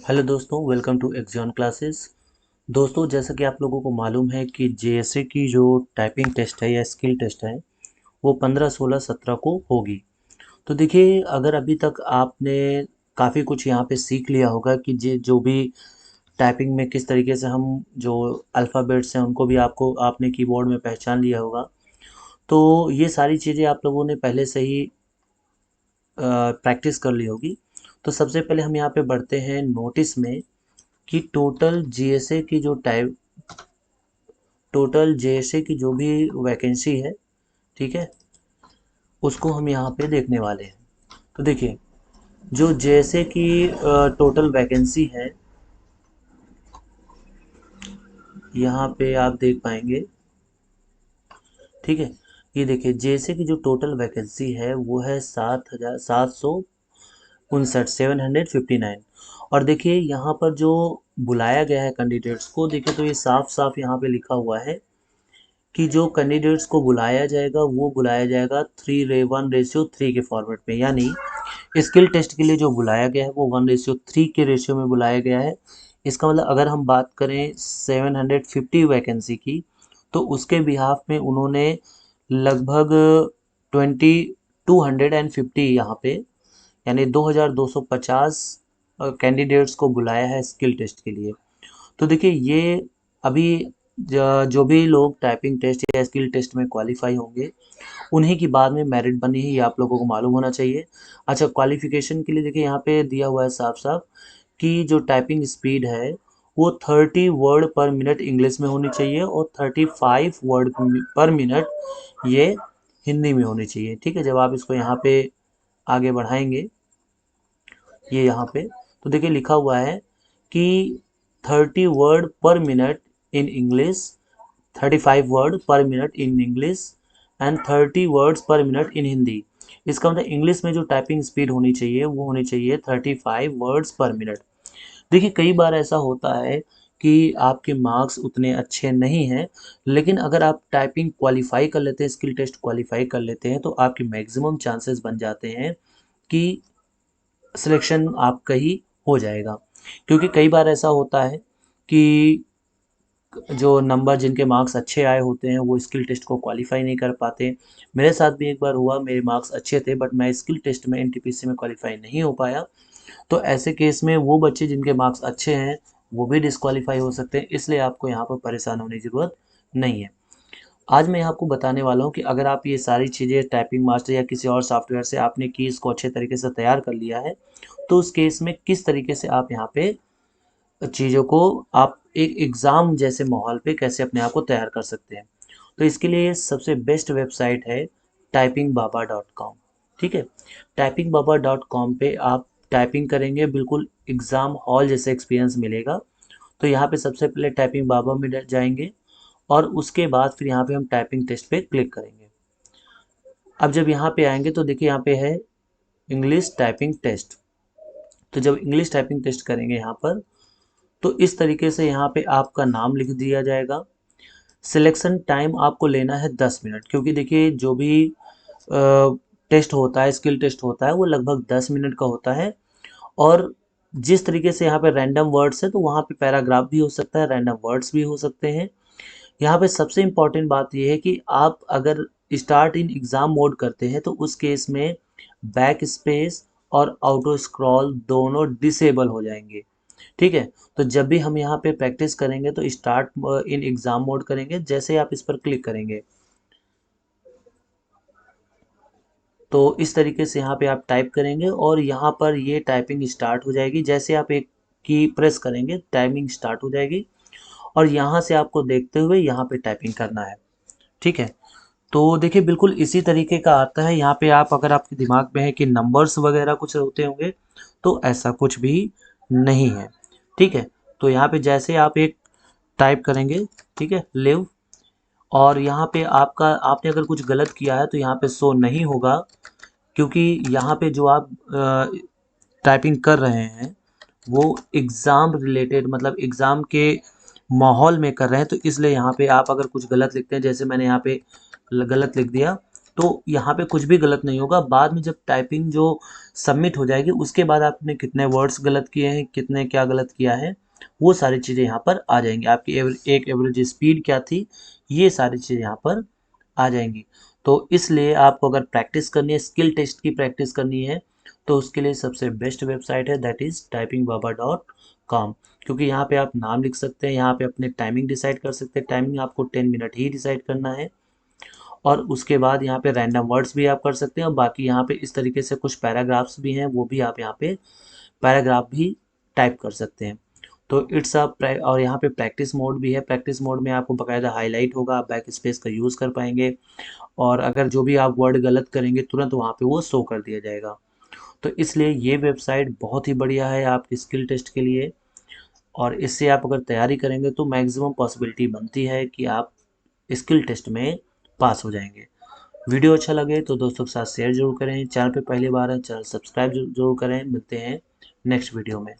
Hello दोस्तों, welcome to एक्सियन classes. दोस्तों, जैसा कि आप लोगों को मालूम है कि जेएसए की जो टाइपिंग टेस्ट है या स्किल टेस्ट है वो 15, 16, 17 को होगी। तो देखिए, अगर अभी तक आपने काफ़ी कुछ यहाँ पे सीख लिया होगा कि जो भी टाइपिंग में किस तरीके से हम जो अल्फ़ाबेट्स हैं उनको भी आपको आपने कीबोर्ड में पहचान लिया होगा। तो ये सारी चीज़ें आप लोगों ने पहले से ही प्रैक्टिस कर ली होगी। तो सबसे पहले हम यहाँ पे बढ़ते हैं नोटिस में कि टोटल जेएसए की जो भी वैकेंसी है, ठीक है, उसको हम यहाँ पे देखने वाले हैं। तो देखिए, जो जेएसए की टोटल वैकेंसी है, यहाँ पे आप देख पाएंगे, ठीक है। ये देखिए, जेएसए की जो टोटल वैकेंसी है वो है 7,759, 759। और देखिए यहाँ पर जो बुलाया गया है कैंडिडेट्स को, देखिए तो ये साफ साफ यहाँ पे लिखा हुआ है कि जो कैंडिडेट्स को बुलाया जाएगा वो बुलाया जाएगा 3:1 के फॉर्मेट में, यानी स्किल टेस्ट के लिए जो बुलाया गया है वो 1:3 के रेशियो में बुलाया गया है। इसका मतलब अगर हम बात करें 750 वैकेंसी की, तो उसके बिहाफ में उन्होंने लगभग 2,250 यहाँ पे, यानी 2,250 कैंडिडेट्स को बुलाया है स्किल टेस्ट के लिए। तो देखिए, ये अभी जो भी लोग टाइपिंग टेस्ट या स्किल टेस्ट में क्वालिफाई होंगे उन्हीं की बाद में मेरिट बनी है, ये आप लोगों को मालूम होना चाहिए। अच्छा, क्वालिफिकेशन के लिए देखिए यहाँ पे दिया हुआ है साफ साफ कि जो टाइपिंग स्पीड है वो 30 वर्ड पर मिनट इंग्लिश में होनी चाहिए और 35 वर्ड पर मिनट ये हिंदी में होनी चाहिए, ठीक है। जब आप इसको यहाँ पे आगे बढ़ाएंगे, ये यहाँ पे, तो देखिए लिखा हुआ है कि 30 वर्ड पर मिनट इन इंग्लिश, 35 वर्ड पर minute in English and 30 words पर मिनट इन हिंदी। इसका मतलब इंग्लिश में जो टाइपिंग स्पीड होनी चाहिए वो होनी चाहिए 35 वर्ड्स पर मिनट। देखिए, कई बार ऐसा होता है कि आपके मार्क्स उतने अच्छे नहीं हैं, लेकिन अगर आप टाइपिंग क्वालिफाई कर लेते हैं, स्किल टेस्ट क्वालिफाई कर लेते हैं, तो आपके मैक्सिमम चांसेस बन जाते हैं कि सिलेक्शन आपका ही हो जाएगा। क्योंकि कई बार ऐसा होता है कि जो नंबर जिनके मार्क्स अच्छे आए होते हैं वो स्किल टेस्ट को क्वालिफाई नहीं कर पाते। मेरे साथ भी एक बार हुआ, मेरे मार्क्स अच्छे थे बट मैं स्किल टेस्ट में एनटीपीसी में क्वालिफाई नहीं हो पाया। तो ऐसे केस में वो बच्चे जिनके मार्क्स अच्छे हैं वो भी डिस्क्वालीफाई हो सकते हैं, इसलिए आपको यहाँ पर परेशान होने की ज़रूरत नहीं है। आज मैं आपको बताने वाला हूँ कि अगर आप ये सारी चीज़ें टाइपिंग मास्टर या किसी और सॉफ्टवेयर से आपने की इसको अच्छे तरीके से तैयार कर लिया है, तो उस केस में किस तरीके से आप यहाँ पे चीज़ों को आप एक एग्ज़ाम जैसे माहौल पे कैसे अपने आप को तैयार कर सकते हैं। तो इसके लिए सबसे बेस्ट वेबसाइट है typingbaba.com, ठीक है। typingbaba.com पे आप टाइपिंग करेंगे, बिल्कुल एग्ज़ाम हॉल जैसे एक्सपीरियंस मिलेगा। तो यहाँ पे सबसे पहले टाइपिंग बाबा में जाएंगे और उसके बाद फिर यहाँ पे हम टाइपिंग टेस्ट पे क्लिक करेंगे। अब जब यहाँ पे आएंगे तो देखिए यहाँ पे है इंग्लिश टाइपिंग टेस्ट। तो जब इंग्लिश टाइपिंग टेस्ट करेंगे यहाँ पर, तो इस तरीके से यहाँ पे आपका नाम लिख दिया जाएगा। सिलेक्शन टाइम आपको लेना है 10 मिनट, क्योंकि देखिए जो भी टेस्ट होता है, स्किल टेस्ट होता है, वो लगभग 10 मिनट का होता है। और जिस तरीके से यहाँ पे रैंडम वर्ड्स है तो वहाँ पे पैराग्राफ भी हो सकता है, रैंडम वर्ड्स भी हो सकते हैं। यहाँ पे सबसे इम्पॉर्टेंट बात यह है कि आप अगर स्टार्ट इन एग्ज़ाम मोड करते हैं तो उस केस में बैक स्पेस और ऑटो स्क्रॉल दोनों डिसेबल हो जाएंगे, ठीक है। तो जब भी हम यहाँ पे प्रैक्टिस करेंगे तो स्टार्ट इन एग्ज़ाम मोड करेंगे, जैसे ही आप इस पर क्लिक करेंगे तो इस तरीके से यहाँ पे आप टाइप करेंगे और यहाँ पर ये टाइपिंग स्टार्ट हो जाएगी। जैसे आप एक की प्रेस करेंगे टाइपिंग स्टार्ट हो जाएगी और यहाँ से आपको देखते हुए यहाँ पे टाइपिंग करना है, ठीक है। तो देखिए, बिल्कुल इसी तरीके का आता है। यहाँ पे आप, अगर आपके दिमाग में है कि नंबर्स वगैरह कुछ होते होंगे, तो ऐसा कुछ भी नहीं है, ठीक है। तो यहाँ पे जैसे आप एक टाइप करेंगे, ठीक है, लिव, और यहाँ पे आपका आपने अगर कुछ गलत किया है तो यहाँ पे शो नहीं होगा, क्योंकि यहाँ पे जो आप टाइपिंग कर रहे हैं वो एग्ज़ाम रिलेटेड, मतलब एग्ज़ाम के माहौल में कर रहे हैं, तो इसलिए यहाँ पे आप अगर कुछ गलत लिखते हैं, जैसे मैंने यहाँ पे गलत लिख दिया, तो यहाँ पे कुछ भी गलत नहीं होगा। बाद में जब टाइपिंग जो सबमिट हो जाएगी उसके बाद आपने कितने वर्ड्स गलत किए हैं, कितने क्या गलत किया है, वो सारी चीज़ें यहाँ पर आ जाएंगी। आपकी एक एवरेज स्पीड क्या थी, ये सारी चीज़ें यहाँ पर आ जाएंगी। तो इसलिए आपको अगर प्रैक्टिस करनी है, स्किल टेस्ट की प्रैक्टिस करनी है, तो उसके लिए सबसे बेस्ट वेबसाइट है दैट इज़ typingbaba.com। क्योंकि यहाँ पे आप नाम लिख सकते हैं, यहाँ पे अपने टाइमिंग डिसाइड कर सकते हैं। टाइमिंग आपको 10 मिनट ही डिसाइड करना है, और उसके बाद यहाँ पे रैंडम वर्ड्स भी आप कर सकते हैं। और बाकी यहाँ पे इस तरीके से कुछ पैराग्राफ्स भी हैं, वो भी आप यहाँ पे पैराग्राफ भी टाइप कर सकते हैं। तो इट्स अ और यहाँ पे प्रैक्टिस मोड भी है। प्रैक्टिस मोड में आपको बाकायदा हाईलाइट होगा, आप बैक स्पेस का यूज़ कर पाएंगे, और अगर जो भी आप वर्ड गलत करेंगे तुरंत वहाँ पे वो शो कर दिया जाएगा। तो इसलिए ये वेबसाइट बहुत ही बढ़िया है आपकी स्किल टेस्ट के लिए, और इससे आप अगर तैयारी करेंगे तो मैक्सिमम पॉसिबिलिटी बनती है कि आप स्किल टेस्ट में पास हो जाएंगे। वीडियो अच्छा लगे तो दोस्तों के साथ शेयर जरूर करें। चैनल पे पहली बार है, चैनल सब्सक्राइब जरूर करें। मिलते हैं नेक्स्ट वीडियो में।